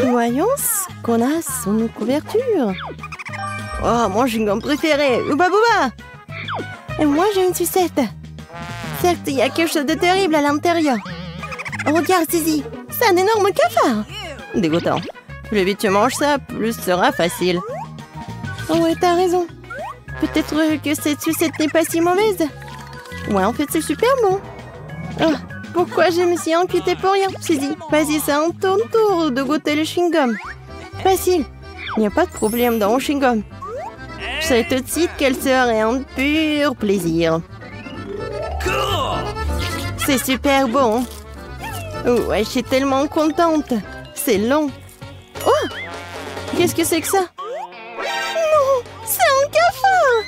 Voyons ce qu'on a sous nos couvertures. Oh, mon chewing-gum préféré, Ouba Booba. Et moi, j'ai une sucette. Certes, il y a quelque chose de terrible à l'intérieur. Regarde, Suzy, c'est un énorme cafard. Dégoûtant. Plus vite tu manges ça, plus ce sera facile. Oh ouais, t'as raison. Peut-être que cette sucette n'est pas si mauvaise. Ouais, en fait, c'est super bon. Oh, pourquoi je me suis inquiétée pour rien, Suzy? Vas-y, c'est un ton tour de goûter le chewing-gum. Facile. Il n'y a pas de problème dans le chewing-gum. Je sais tout de suite qu'elle serait un pur plaisir. C'est super bon. Ouais, je suis tellement contente. C'est long. Oh! Qu'est-ce que c'est que ça? Non! C'est un cafard!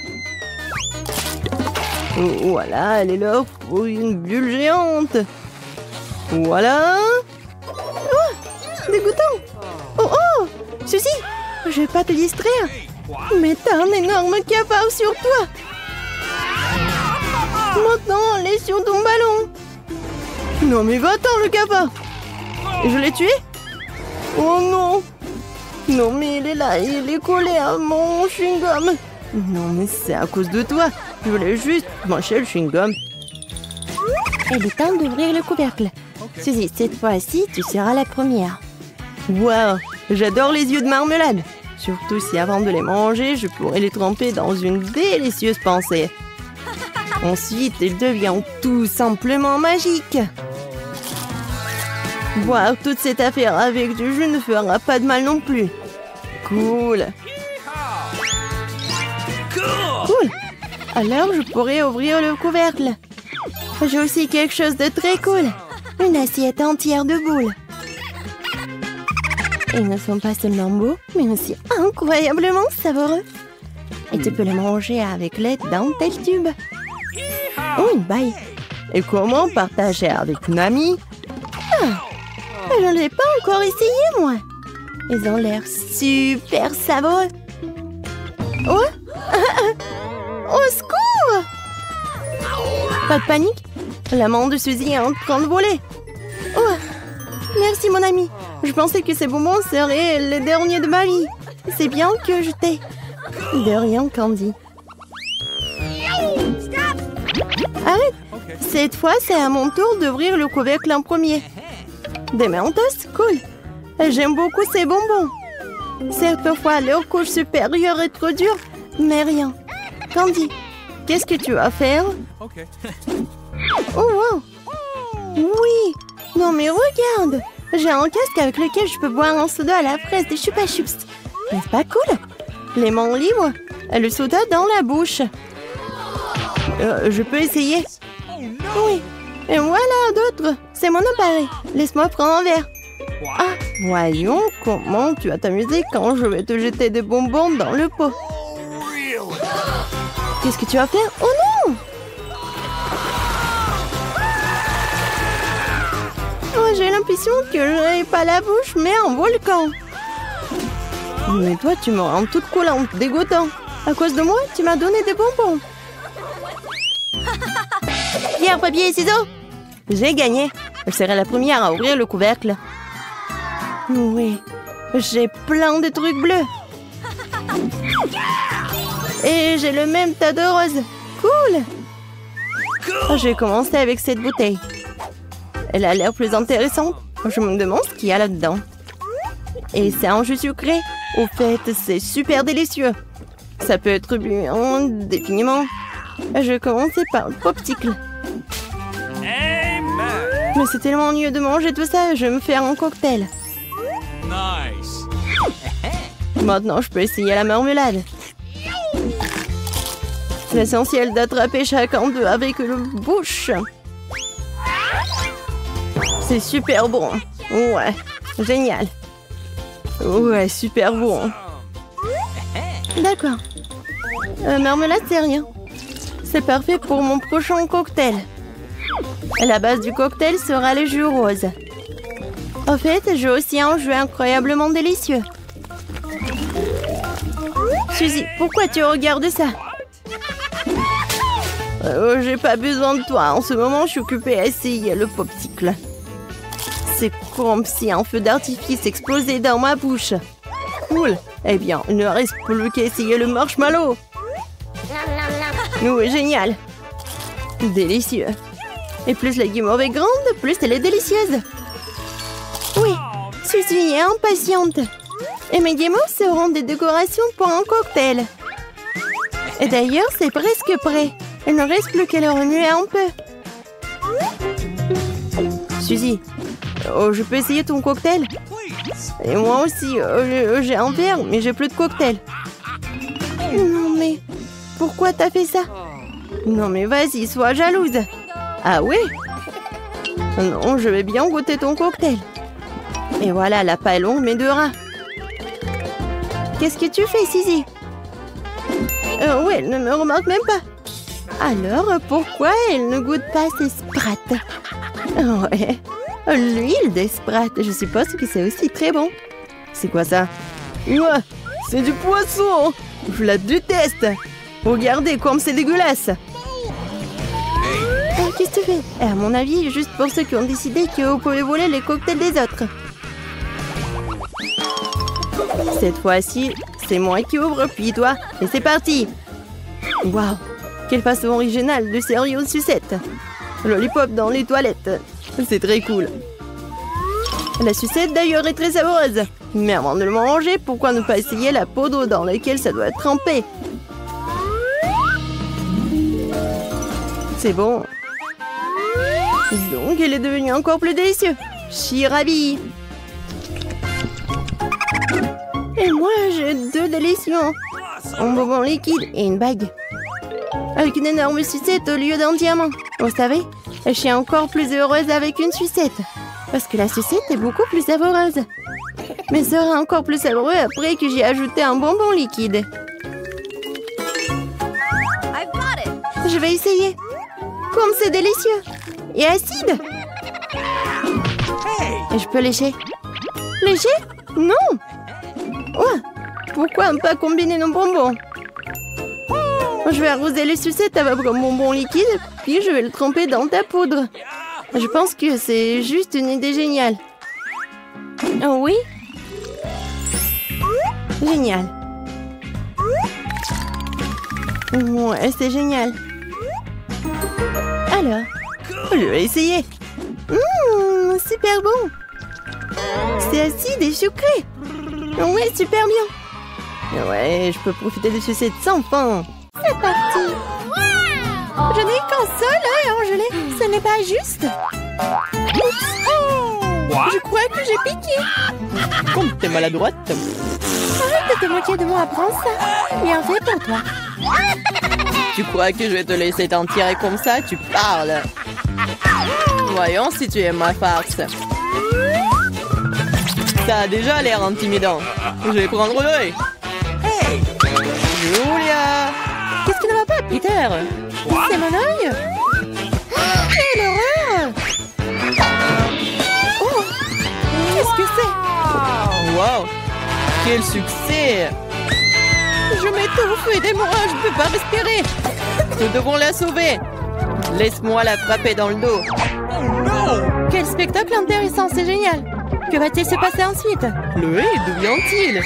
Voilà, elle est là pour une bulle géante. Voilà. Oh! Dégoûtant! Oh oh! Suzy! Je vais pas te distraire. Mais t'as un énorme cafard sur toi. Maintenant, elle est sur ton ballon. Non mais va-t'en le cafard. Je l'ai tué? Oh non. Non mais il est là, il est collé à mon chewing-gum. Non mais c'est à cause de toi. Je voulais juste mâcher le chewing-gum. Il est temps d'ouvrir le couvercle. Suzy, cette fois-ci, tu seras la première. Waouh, j'adore les yeux de marmelade. Surtout si avant de les manger, je pourrais les tremper dans une délicieuse pensée. Ensuite, il devient tout simplement magique. Boire toute cette affaire avec du jus ne fera pas de mal non plus. Cool. Cool. Alors, je pourrais ouvrir le couvercle. J'ai aussi quelque chose de très cool. Une assiette entière de boules. Ils ne sont pas seulement beaux, mais aussi incroyablement savoureux. Et tu peux les manger avec l'aide d'un tel tube. Oh, une baille. Et comment partager avec une amie? Je ne l'ai pas encore essayé, moi. Ils ont l'air super savoureux. Oh! Au secours! Pas de panique. La main de Suzy est en train de voler. Oh! Merci, mon ami. Je pensais que ces bonbons seraient les derniers de ma vie. C'est bien que je t'ai. De rien, Candy. Arrête! Cette fois, c'est à mon tour d'ouvrir le couvercle en premier. Des Mentos, cool. J'aime beaucoup ces bonbons. Certes, parfois, leur couche supérieure est trop dure, mais rien. Candy, qu'est-ce que tu vas faire? Oh, wow! Oui! Non, mais regarde! J'ai un casque avec lequel je peux boire un soda à la fraise des Chupa Chups. N'est-ce pas cool? Les mains libres, le soda dans la bouche. Je peux essayer? Oui. Et voilà d'autres. C'est mon appareil. Laisse-moi prendre un verre. Ah, voyons comment tu vas t'amuser quand je vais te jeter des bonbons dans le pot. Qu'est-ce que tu vas faire? Oh non! Oh, j'ai l'impression que je n'ai pas la bouche, mais un volcan. Mais toi, tu me rends toute collante, dégoûtant. À cause de moi, tu m'as donné des bonbons. Pierre, papier et ciseaux. J'ai gagné. Je serai la première à ouvrir le couvercle. Oui, j'ai plein de trucs bleus. Et j'ai le même tas de roses. Cool. Je vais commencer avec cette bouteille. Elle a l'air plus intéressante. Je me demande ce qu'il y a là-dedans. Et c'est un jus sucré. Au fait, c'est super délicieux. Ça peut être bu indéfiniment. Je vais commencer par le popsicle. Mais c'est tellement mieux de manger tout ça. Je vais me faire un cocktail. Nice. Maintenant, je peux essayer la marmelade. C'est essentiel d'attraper chacun d'eux avec le bouche. C'est super bon. Ouais, génial. Ouais, super bon. D'accord. Marmelade, c'est rien. C'est parfait pour mon prochain cocktail. La base du cocktail sera le jus rose. En fait, j'ai aussi un jus incroyablement délicieux. Suzy, pourquoi tu regardes ça? J'ai pas besoin de toi. En ce moment, je suis occupée à essayer le popsicle. C'est comme si un feu d'artifice explosait dans ma bouche. Cool. Eh bien, il ne reste plus qu'à essayer le marshmallow. Oui, génial. Délicieux. Et plus la guimauve est grande, plus elle est délicieuse. Oui, Suzy est impatiente. Et mes guimauves seront des décorations pour un cocktail. Et d'ailleurs, c'est presque prêt. Il ne reste plus qu'à le remuer un peu. Suzy, je peux essayer ton cocktail? Et moi aussi, j'ai un verre, mais j'ai plus de cocktail. Non, mais pourquoi t'as fait ça? Non, mais vas-y, sois jalouse. Ah oui? Non, je vais bien goûter ton cocktail. Et voilà, la pas longue, mais de rat. Qu'est-ce que tu fais, Suzy? Oui, elle ne me remarque même pas. Alors, pourquoi elle ne goûte pas ses sprattes? Ouais, l'huile des sprattes, je suppose que c'est aussi très bon. C'est quoi ça? Ouais, c'est du poisson. Je la déteste. Regardez comme c'est dégueulasse. Qu'est-ce que tu fais? À mon avis, juste pour ceux qui ont décidé que vous pouvez voler les cocktails des autres. Cette fois-ci, c'est moi qui ouvre, puis toi. Et c'est parti. Waouh, quelle façon originale de servir une sucette. Lollipop dans les toilettes. C'est très cool. La sucette d'ailleurs est très savoureuse. Mais avant de le manger, pourquoi ne pas essayer la poudre dans laquelle ça doit être trempé? C'est bon. Donc, elle est devenue encore plus délicieuse. Je suis ravie. Et moi, j'ai 2 délicieux. Un bonbon liquide et une bague. Avec une énorme sucette au lieu d'un diamant. Vous savez, je suis encore plus heureuse avec une sucette. Parce que la sucette est beaucoup plus savoureuse. Mais sera encore plus savoureux après que j'ai ajouté un bonbon liquide. Je vais essayer. Comme c'est délicieux. Et acide. Et je peux lécher. Lécher? Non. Oh, pourquoi ne pas combiner nos bonbons? Je vais arroser les sucettes avec un bonbon liquide, puis je vais le tremper dans ta poudre. Je pense que c'est juste une idée géniale. Oh oui? Génial. Ouais, c'est génial. Alors, je vais essayer. Super bon. C'est acide et sucré. Oui, super bien. Ouais, je peux profiter de sucettes sans fin. C'est parti. Je n'ai qu'un seul œil en gelée. Ce n'est pas juste. Oups. Je crois que j'ai piqué. Comme t'es maladroite. Arrête de te moquer de moi, prends ça. Bien fait pour toi. Tu crois que je vais te laisser t'en tirer comme ça? Tu parles. Voyons si tu aimes ma farce. Ça a déjà l'air intimidant. Je vais prendre l'œil. Hey! Julia! Qu'est-ce qui ne va pas, Peter? C'est mon œil? Quelle horreur! Oh! Qu'est-ce que c'est? Wow! Quel succès! Je m'étouffe, aidez-moi, je ne peux pas respirer. Nous devons la sauver. Laisse-moi la frapper dans le dos. Quel spectacle intéressant, c'est génial. Que va-t-il se passer ensuite? Chloé, d'où vient-il?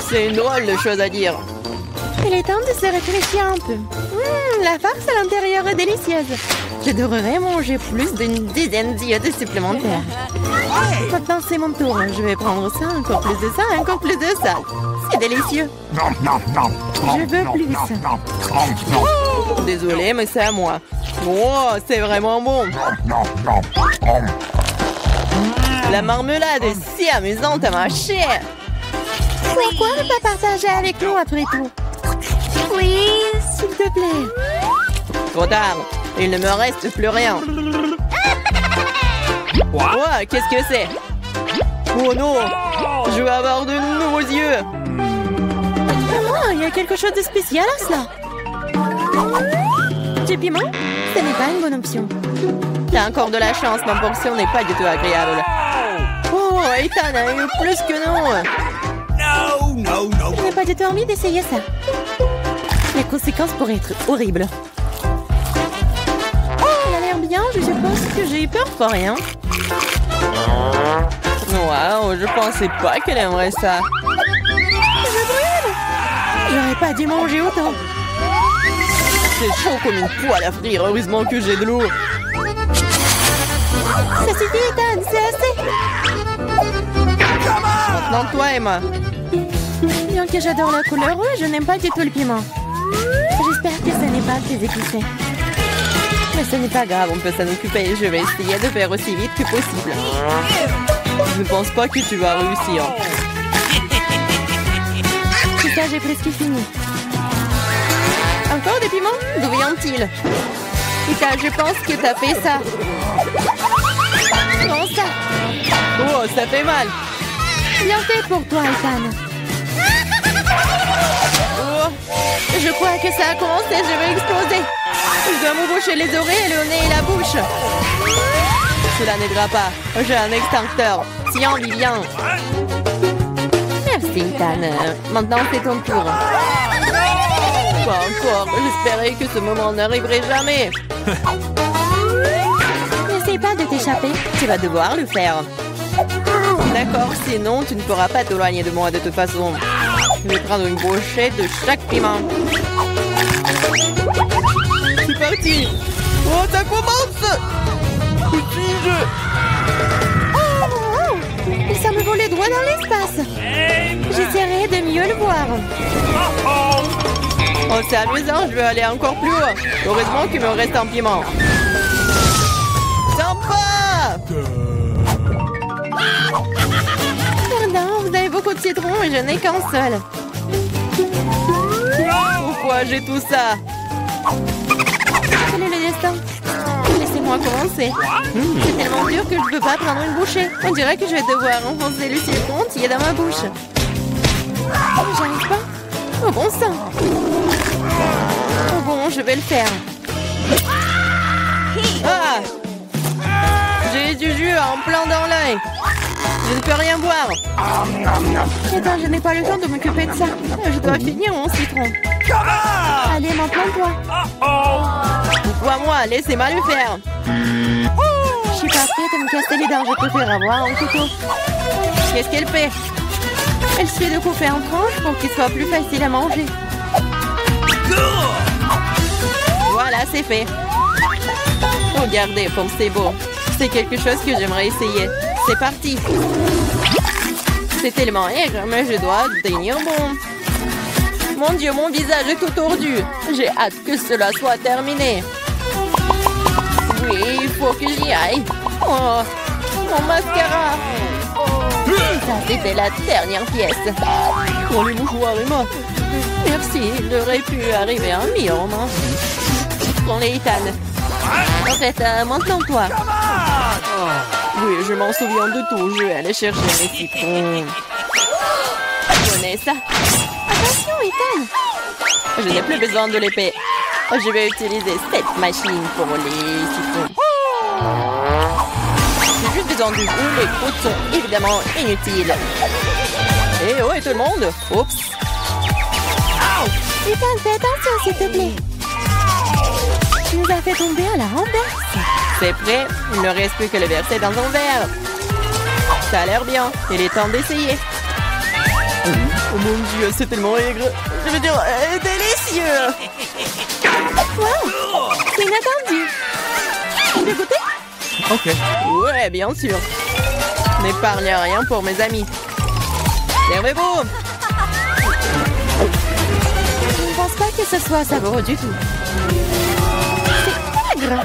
C'est une drôle de chose à dire. Il est temps de se réfléchir un peu. La farce à l'intérieur est délicieuse. Je devrais manger plus d'une dizaine d'iodes supplémentaires. Maintenant, c'est mon tour. Je vais prendre ça, encore plus de ça, encore plus de ça. C'est délicieux. Je veux plus. Désolée, mais c'est à moi. Oh, c'est vraiment bon. La marmelade est si amusante à mâcher. Pourquoi ne pas partager avec nous après tout? Oui, s'il te plaît. Trop tard. Il ne me reste plus rien. Oh, qu'est-ce que c'est? Oh non! Je vais avoir de nouveaux yeux. Il y a quelque chose de spécial à cela. Du piment? Ce n'est pas une bonne option. T'as encore de la chance, ma portion n'est pas du tout agréable. Oh, Ethan a eu plus que non. Je n'ai pas du tout envie d'essayer ça. Les conséquences pourraient être horribles. Elle a l'air bien, je je suppose que j'ai eu peur pour rien. Waouh, je pensais pas qu'elle aimerait ça. Je brûle! J'aurais pas dû manger autant. C'est chaud comme une poêle à frire. Heureusement que j'ai de l'eau. Ça suffit, Ethan, c'est assez. Maintenant, toi, Emma. Bien que j'adore la couleur rouge, je n'aime pas du tout le piment. J'espère que ce n'est pas très épicé. Mais ce n'est pas grave, on peut s'en occuper. Je vais essayer de faire aussi vite que possible. Je ne pense pas que tu vas réussir. C'est ça, j'ai presque fini. Encore des piments? D'où viennent-ils? Ethan, je pense que t'as fait ça. Prends ça. Oh, ça fait mal. Bien fait pour toi, Ethan. Oh, je crois que ça a commencé, je vais exploser. Je dois me boucher les oreilles, le nez et la bouche. Cela n'aidera pas. J'ai un extincteur. Tiens, Vivian. Merci, Ethan. Maintenant, c'est ton tour. Pas encore. J'espérais que ce moment n'arriverait jamais. N'essaie pas de t'échapper. Tu vas devoir le faire. D'accord, sinon tu ne pourras pas t'éloigner de moi de toute façon. Je vais prendre une brochette de chaque piment. C'est parti. Oh, ça commence. Ça me volait droit dans l'espace. J'essaierai de mieux le voir. Oh, c'est amusant, je vais aller encore plus haut. Heureusement qu'il me reste un piment. Sympa! Pardon, vous avez beaucoup de citron et je n'ai qu'un seul. Pourquoi j'ai tout ça? Quel est le destin? Laissez-moi commencer. C'est tellement dur que je ne peux pas prendre une bouchée. On dirait que je vais devoir enfoncer le citron entier dans ma bouche. J'arrive pas. Oh bon sang. Oh bon, je vais le faire. Ah! J'ai du jus en plein dans l'œil. Je ne peux rien boire. Attends, je n'ai pas le temps de m'occuper de ça. Je dois finir mon citron. Allez, maintenant toi. Moi, laissez-moi le faire. Je suis pas prête à me casser les dents. Je préfère avoir un couteau. Qu'est-ce qu'elle fait? Elle suffit de couper en tranches pour qu'il soit plus facile à manger. Voilà, c'est fait. Regardez comme c'est beau. C'est quelque chose que j'aimerais essayer. C'est parti. C'est tellement aigre, mais je dois tenir bon. Mon Dieu, mon visage est tout tordu. J'ai hâte que cela soit terminé. Oui, il faut que j'y aille. Oh, mon mascara. Ça, c'était la dernière pièce. Pour les mouchoirs, Emma. Merci, il aurait pu arriver un million. Prends-les, Ethan. En fait, maintenant toi. Oui, je m'en souviens de tout. Je vais aller chercher mes citrons. Prenez ça. Attention, Ethan. Je n'ai plus besoin de l'épée. Je vais utiliser cette machine pour les citrons. J'ai juste besoin du jus. Les croûtes sont évidemment inutiles. Et oh, et tout le monde. Oups. Ethan, fais attention, s'il te plaît. Tu nous as fait tomber à la renverse. C'est prêt. Il ne reste plus que le verser dans un verre. Ça a l'air bien. Il est temps d'essayer. Oh mon Dieu, c'est tellement aigre. Je veux dire, délicieux. Wow, c'est inattendu. Tu veux goûter? Ok. Ouais, bien sûr. N'épargne rien pour mes amis. Servez-vous. Je ne pense pas que ce soit savoureux du tout. C'est aigre.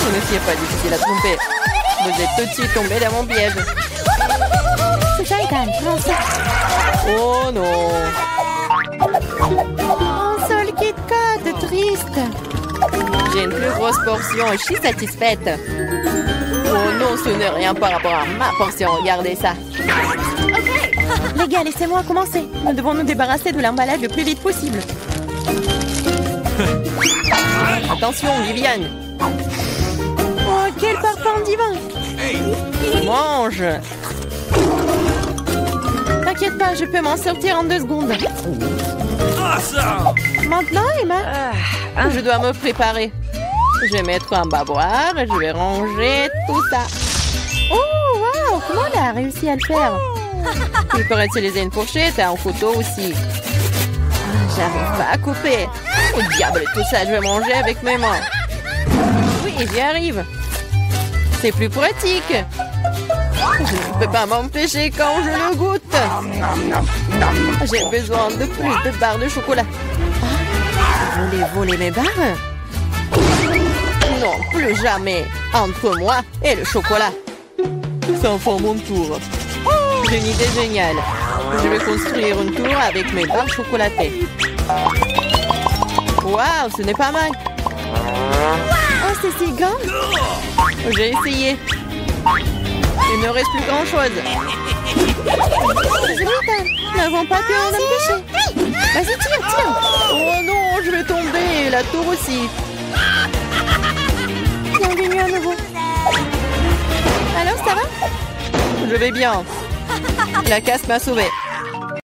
Ce ne est pas difficile à tromper. Vous êtes tout de suite tombé dans mon piège. C'est ça, Ethan. Prends ça. Oh non. Un seul Kit Kat, triste. J'ai une plus grosse portion et je suis satisfaite. Oh non, ce n'est rien par rapport à ma portion. Regardez ça. Les gars, laissez-moi commencer. Nous devons nous débarrasser de l'emballage le plus vite possible. Attention, Viviane. Oh, quel parfum divin. Mange. T'inquiète pas, je peux m'en sortir en 2 secondes. Awesome! Maintenant, Emma. Je dois me préparer. Je vais mettre un bavoir et je vais ranger tout ça. Oh, wow! Comment elle a réussi à le faire? Il pourrait utiliser une fourchette et un couteau aussi. J'arrive pas à couper. Oh diable, tout ça, je vais manger avec mes mains. Oui, j'y arrive. C'est plus pratique. Je ne peux pas m'empêcher quand je le goûte. J'ai besoin de plus de barres de chocolat. Ah, vous voulez voler mes barres? Non, plus jamais. Entre moi et le chocolat. C'est enfin mon tour. J'ai une idée géniale. Je vais construire une tour avec mes barres chocolatées. Waouh, ce n'est pas mal. Oh, c'est si grand. J'ai essayé. Il ne reste plus grand-chose. Nous n'avons pas pu en empêcher. Vas-y, tire. Oh non, je vais tomber. La tour aussi. Bienvenue à nouveau. Alors, ça va? Je vais bien. La casse m'a sauvé.